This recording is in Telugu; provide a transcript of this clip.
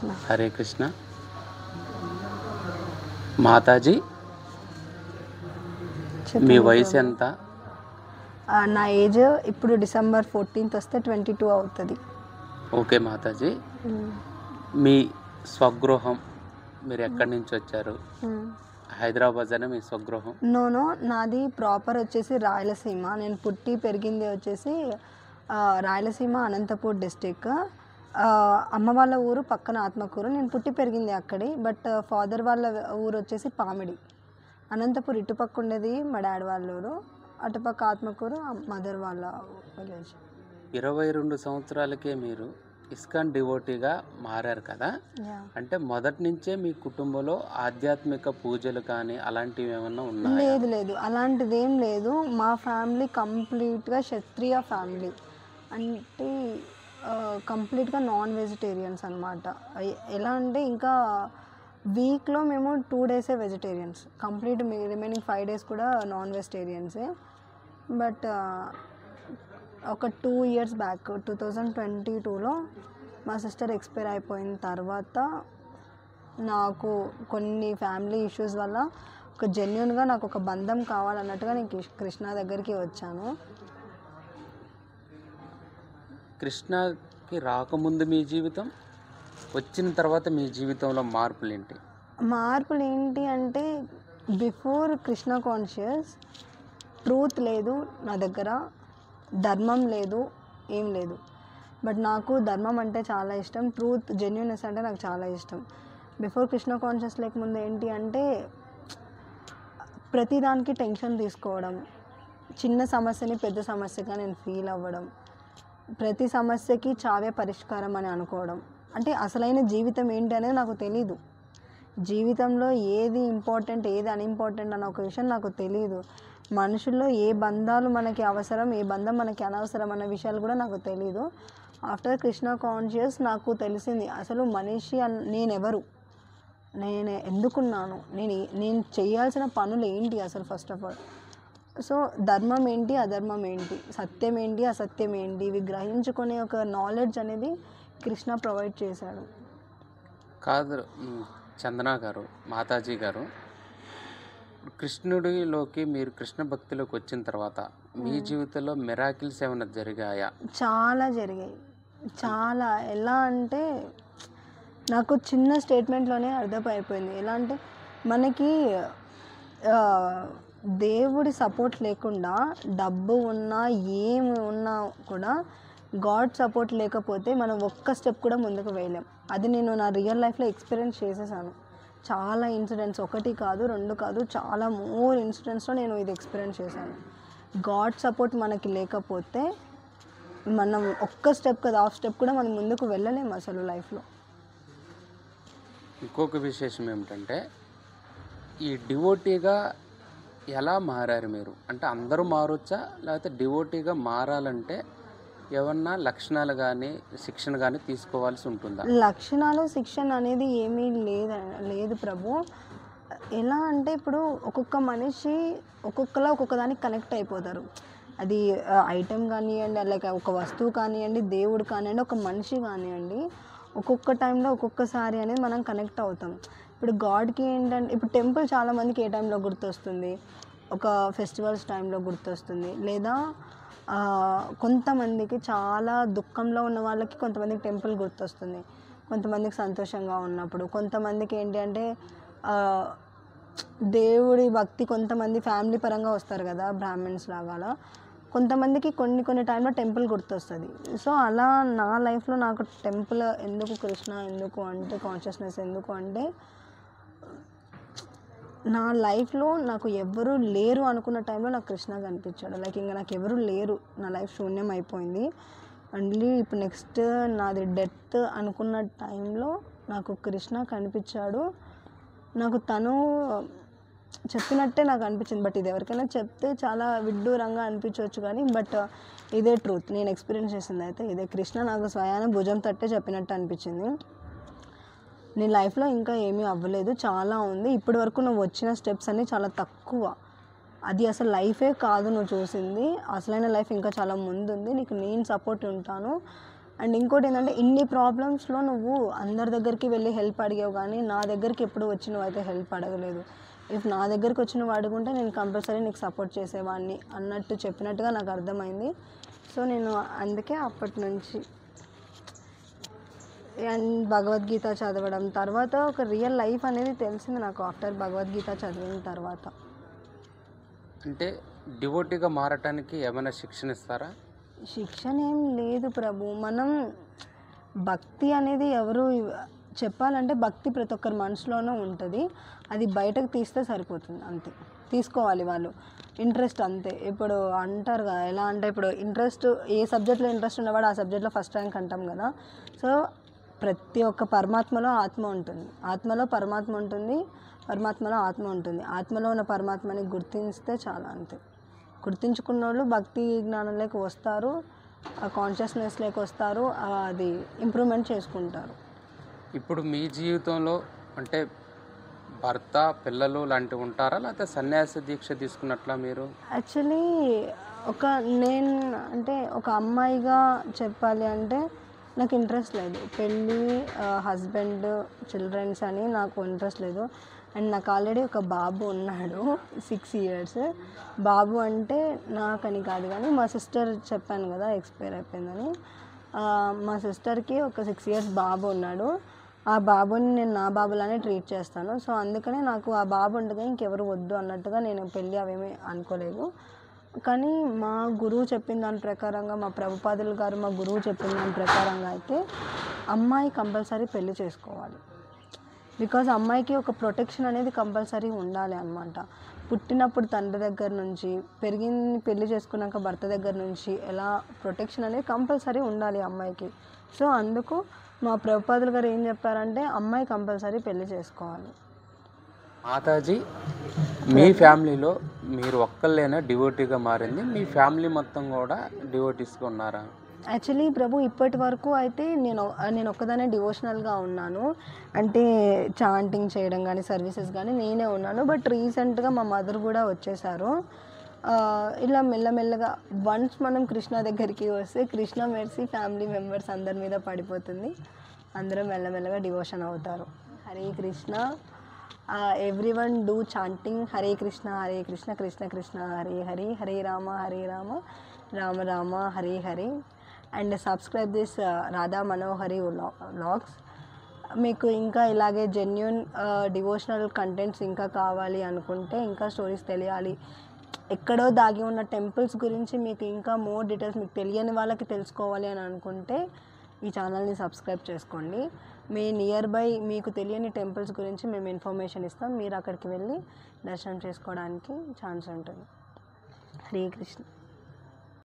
కృష్ణ. హరే కృష్ణ. మాతాజీ, మీ చెప్పండి వయసు ప్రభు. ఎంత? నా ఏజ్ ఇప్పుడు December 14th వస్తే 22 అవుతుంది. ఓకే మాతాజీ, మీ స్వగృహం, మీరు ఎక్కడి నుంచి వచ్చారు? హైదరాబాద్ అనే మీ స్వగృహం? నో, నాది ప్రాపర్ వచ్చేసి రాయలసీమ. నేను పుట్టి పెరిగింది వచ్చేసి రాయలసీమ, అనంతపూర్ డిస్టిక్. అమ్మ వాళ్ళ ఊరు పక్కన ఆత్మకూరు. నేను పుట్టి పెరిగింది అక్కడే. బట్ ఫాదర్ వాళ్ళ ఊరు వచ్చేసి పామిడి. అనంతపూర్ ఇటుపక్క ఉండేది మా డాడీ వాళ్ళ ఊరు, అటుపక్క ఆత్మకూరు మదర్ వాళ్ళ విలేజ్. 22 సంవత్సరాలకే మీరు ఇస్కాన్ డివోటీగా మారారు కదా. అంటే మొదటి నుంచే మీ కుటుంబంలో ఆధ్యాత్మిక పూజలు కానీ అలాంటివి ఏమన్నా ఉన్నాయా? లేదు, అలాంటిది ఏం లేదు. మా ఫ్యామిలీ కంప్లీట్గా క్షత్రియ ఫ్యామిలీ. అంటే కంప్లీట్గా నాన్ వెజిటేరియన్స్ అనమాట. ఎలా అంటే ఇంకా వీక్లో మేము 2 డేసే వెజిటేరియన్స్, కంప్లీట్ రిమైనింగ్ 5 డేస్ కూడా నాన్ వెజిటేరియన్సే. బట్ ఒక 2 years బ్యాక్ 2022లో మా సిస్టర్ ఎక్స్పైర్ అయిపోయిన తర్వాత నాకు కొన్ని ఫ్యామిలీ ఇష్యూస్ వల్ల ఒక జెన్యున్గా నాకు ఒక బంధం కావాలన్నట్టుగా నేను కృష్ణ దగ్గరికి వచ్చాను. కృష్ణకి రాకముందు మీ జీవితం, వచ్చిన తర్వాత మీ జీవితంలో మార్పులు ఏంటి? మార్పులు ఏంటి అంటే, బిఫోర్ కృష్ణ కాన్షియస్ ట్రూత్ లేదు నా దగ్గర, ధర్మం లేదు, ఏం లేదు. బట్ నాకు ధర్మం అంటే చాలా ఇష్టం, ట్రూత్ జెన్యూనెస్ అంటే నాకు చాలా ఇష్టం. బిఫోర్ కృష్ణ కాన్షియస్ లేకముందు ఏంటి అంటే ప్రతిదానికి టెన్షన్ తీసుకోవడం, చిన్న సమస్యని పెద్ద సమస్యగా నేను ఫీల్ అవ్వడం, ప్రతి సమస్యకి చావే పరిష్కారం అని అనుకోవడం. అంటే అసలైన జీవితం ఏంటి అనేది నాకు తెలీదు. జీవితంలో ఏది ఇంపార్టెంట్ ఏది అన్ఇంపార్టెంట్ అన్న ఒక విషయం నాకు తెలియదు. మనుషుల్లో ఏ బంధాలు మనకి అవసరం, ఏ బంధం మనకి అనవసరం అన్న విషయాలు కూడా నాకు తెలీదు. ఆఫ్టర్ కృష్ణ కాన్షియస్ నాకు తెలిసింది అసలు మనిషి నేనెవరు, నేను ఎందుకున్నాను, నేను చేయాల్సిన పనులు ఏంటి అసలు. ఫస్ట్ ఆఫ్ ఆల్ సో ధర్మం ఏంటి, అధర్మం ఏంటి, సత్యం ఏంటి, అసత్యం ఏంటి, ఇవి గ్రహించుకునే ఒక నాలెడ్జ్ అనేది కృష్ణ ప్రొవైడ్ చేశాడు. కాదు చందన గారు, మాతాజీ గారు, కృష్ణుడిలోకి మీరు కృష్ణ భక్తిలోకి వచ్చిన తర్వాత మీ జీవితంలో మిరాకిల్స్ ఏమైనా జరిగాయా? చాలా జరిగాయి, చాలా. ఎలా అంటే నాకు చిన్న స్టేట్మెంట్లోనే అర్థమైపోయింది. ఎలా అంటే మనకి దేవుడి సపోర్ట్ లేకుండా డబ్బు ఉన్నా ఏమి ఉన్నా కూడా గాడ్ సపోర్ట్ లేకపోతే మనం ఒక్క స్టెప్ కూడా ముందుకు వేయలేం. అది నేను నా రియల్ లైఫ్లో ఎక్స్పీరియన్స్ చేసేసాను. చాలా ఇన్సిడెంట్స్, 1 కాదు 2 కాదు, చాలా మోర్ ఇన్సిడెంట్స్లో నేను ఇది ఎక్స్పీరియన్స్ చేశాను. గాడ్ సపోర్ట్ మనకి లేకపోతే మనం ఒక్క స్టెప్ కదా, హాఫ్ స్టెప్ కూడా మనం ముందుకు వెళ్ళలేము అసలు లైఫ్లో. ఇంకొక విశేషం ఏమిటంటే, ఈ డివోటీగా ఎలా మారారు మీరు? అంటే అందరూ మారొచ్చా, లేకపోతే డివోటీగా మారాలంటే ఏమన్నా లక్షణాలు కానీ శిక్షణ కానీ తీసుకోవాల్సి ఉంటుందా? లక్షణాలు శిక్షణ అనేది ఏమీ లేదు ప్రభు. ఎలా అంటే ఇప్పుడు ఒక్కొక్క మనిషి ఒక్కొక్కలా ఒక్కొక్క దానికి కనెక్ట్ అయిపోతారు. అది ఐటెం కానివ్వండి, లైక్ ఒక వస్తువు కానివ్వండి, దేవుడు కానివ్వండి, ఒక మనిషి కానివ్వండి, ఒక్కొక్క టైంలో ఒక్కొక్కసారి అనేది మనం కనెక్ట్ అవుతాం. ఇప్పుడు గాడ్కి ఏంటంటే, ఇప్పుడు టెంపుల్ చాలామందికి ఏ టైంలో గుర్తొస్తుంది, ఒక ఫెస్టివల్స్ టైంలో గుర్తొస్తుంది, లేదా కొంతమందికి చాలా దుఃఖంలో ఉన్న వాళ్ళకి కొంతమందికి టెంపుల్ గుర్తొస్తుంది, కొంతమందికి సంతోషంగా ఉన్నప్పుడు, కొంతమందికి ఏంటి అంటే దేవుడి భక్తి, కొంతమంది ఫ్యామిలీ పరంగా వస్తారు కదా బ్రాహ్మిన్స్ లాగా, అలా కొంతమందికి కొన్ని టైంలో టెంపుల్ గుర్తొస్తుంది. సో అలా నా లైఫ్లో నాకు టెంపుల్ ఎందుకు, కృష్ణ ఎందుకు అంటే, కాన్షియస్నెస్ ఎందుకు అంటే, నా లైఫ్లో నాకు ఎవరు లేరు అనుకున్న టైంలో నాకు కృష్ణ కనిపించాడు. లైక్ ఇంకా నాకు ఎవరు లేరు, నా లైఫ్ శూన్యం అయిపోయింది, మళ్ళీ ఇప్పుడు నెక్స్ట్ నాది డెత్ అనుకున్న టైంలో నాకు కృష్ణ కనిపించాడు. నాకు తను చెప్పినట్టే నాకు అనిపించింది. బట్ ఇది ఎవరికైనా చెప్తే చాలా విడ్డూరంగా అనిపించవచ్చు కానీ, బట్ ఇదే ట్రూత్. నేను ఎక్స్పీరియన్స్ చేసింది అయితే ఇదే. కృష్ణ నాకు స్వయాన భుజం తట్టే చెప్పినట్టు అనిపించింది. నీ లైఫ్లో ఇంకా ఏమీ అవ్వలేదు, చాలా ఉంది, ఇప్పటి వరకు నువ్వు వచ్చిన స్టెప్స్ అన్నీ చాలా తక్కువ, అది అసలు లైఫే కాదు నువ్వు చూసింది, అసలైన లైఫ్ ఇంకా చాలా ముందు ఉంది, నీకు నేను సపోర్ట్ ఉంటాను అండ్ ఇంకోటి ఏంటంటే ఇన్ని ప్రాబ్లమ్స్లో నువ్వు అందరి దగ్గరికి వెళ్ళి హెల్ప్ అడిగావు కానీ నా దగ్గరికి ఎప్పుడు వచ్చి నువ్వైతే హెల్ప్ అడగలేదు. ఇఫ్ నా దగ్గరికి వచ్చి నువ్వు అడుగుంటే నేను కంపల్సరీ నీకు సపోర్ట్ చేసేవాడిని అన్నట్టు చెప్పినట్టుగా నాకు అర్థమైంది. సో నేను అందుకే అప్పటి నుంచి అండ్ భగవద్గీత చదవడం తర్వాత ఒక రియల్ లైఫ్ అనేది తెలిసింది నాకు ఆఫ్టర్ భగవద్గీత చదివిన తర్వాత. అంటే డివోటీగా మారటానికి ఏమైనా శిక్షణ ఇస్తారా? శిక్షణ ఏం లేదు ప్రభు. మనం భక్తి అనేది ఎవరు చెప్పాలంటే భక్తి ప్రతి ఒక్కరి మనసులోనూ ఉంటుంది. అది బయటకు తీస్తే సరిపోతుంది అంతే. తీసుకోవాలి వాళ్ళు ఇంట్రెస్ట్ అంతే. ఇప్పుడు అంటారు కదా ఎలా అంటే ఇప్పుడు ఇంట్రెస్ట్ ఏ సబ్జెక్ట్లో ఇంట్రెస్ట్ ఉన్నవాడు ఆ సబ్జెక్ట్లో ఫస్ట్ ర్యాంక్ అంటాం కదా. సో ప్రతి ఒక్క పరమాత్మలో ఆత్మ ఉంటుంది, ఆత్మలో పరమాత్మ ఉంటుంది, పరమాత్మలో ఆత్మ ఉంటుంది. ఆత్మలో ఉన్న పరమాత్మని గుర్తిస్తే చాలా అంతే. గుర్తించుకున్న వాళ్ళు భక్తి జ్ఞానంలోకి వస్తారు, ఆ కాన్షియస్నెస్లోకి వస్తారు, అది ఇంప్రూవ్మెంట్ చేసుకుంటారు. ఇప్పుడు మీ జీవితంలో అంటే భర్త పిల్లలు లాంటివి ఉంటారా, లేకపోతే సన్యాస దీక్ష తీసుకున్నట్లా మీరు? యాక్చువల్లీ నేను అంటే ఒక అమ్మాయిగా చెప్పాలి అంటే నాకు ఇంట్రెస్ట్ లేదు పెళ్ళి, హస్బెండ్, చిల్డ్రన్స్ అని నాకు ఇంట్రెస్ట్ లేదు. అండ్ నాకు ఆల్రెడీ ఒక బాబు ఉన్నాడు 6 years. బాబు అంటే నాకని కాదు కానీ మా సిస్టర్ చెప్పాను కదా ఎక్స్పైర్ అయిపోయిందని. మా సిస్టర్కి ఒక 6 years బాబు ఉన్నాడు. ఆ బాబుని నేను నా బాబులానే ట్రీట్ చేస్తాను. సో అందుకనే నాకు ఆ బాబు ఉండగా ఇంకెవరు వద్దు అన్నట్టుగా నేను పెళ్ళి అవేమీ అనుకోలేదు. కానీ మా గురువు చెప్పిన దాని ప్రకారంగా, మా ప్రభుపాదులు గారు మా గురువు చెప్పిన దాని ప్రకారంగా అయితే అమ్మాయి కంపల్సరీ పెళ్లి చేసుకోవాలి. బికాజ్ అమ్మాయికి ఒక ప్రొటెక్షన్ అనేది కంపల్సరీ ఉండాలి అన్నమాట. పుట్టినప్పుడు తండ్రి దగ్గర నుంచి, పెళ్లి చేసుకున్నాక భర్త దగ్గర నుంచి ఎలా ప్రొటెక్షన్ అనేది కంపల్సరీ ఉండాలి అమ్మాయికి. సో అందుకు మా ప్రభుపాదులు గారు ఏం చెప్పారంటే అమ్మాయి కంపల్సరీ పెళ్లి చేసుకోవాలి. మాతాజీ, మీ ఫ్యామిలీలో మీరు ఒక్కళ్ళైనా డివోటీగా మారింది, మీ ఫ్యామిలీ మొత్తం కూడా డివోటీస్గా ఉన్నారా? యాక్చువల్లీ ప్రభు ఇప్పటి వరకు అయితే నేను ఒక్కదానే డివోషనల్గా ఉన్నాను. అంటే చాంటింగ్ చేయడం కానీ సర్వీసెస్ కానీ నేనే ఉన్నాను. బట్ రీసెంట్గా మా మదర్ కూడా వచ్చేసారు. ఇలా మెల్లమెల్లగా వన్స్ మనం కృష్ణ దగ్గరికి వస్తే కృష్ణ మెర్సీ ఫ్యామిలీ మెంబర్స్ అందరి మీద పడిపోతుంది. అందరూ మెల్లమెల్లగా డివోషన్ అవుతారు. Hare Krishna. Everyone do chanting Hare Krishna Krishna Krishna Hare Hare, Hare Rama Rama Rama Hare Hare. And subscribe this Radha Manohari vlogs. మీకు ఇంకా ఇలాగే జెన్యూన్ డివోషనల్ కంటెంట్స్ ఇంకా కావాలి అనుకుంటే, ఇంకా స్టోరీస్ తెలియాలి, ఎక్కడో దాగి ఉన్న టెంపుల్స్ గురించి మీకు ఇంకా మోర్ డీటెయిల్స్ మీకు తెలియని వాళ్ళకి తెలుసుకోవాలి అని అనుకుంటే ఈ ఛానల్ని సబ్స్క్రైబ్ చేసుకోండి. మీ నియర్ బై మీకు తెలియని టెంపుల్స్ గురించి మేము ఇన్ఫర్మేషన్ ఇస్తాం. మీరు అక్కడికి వెళ్ళి దర్శనం చేసుకోవడానికి ఛాన్స్ ఉంటుంది. హరే కృష్ణ.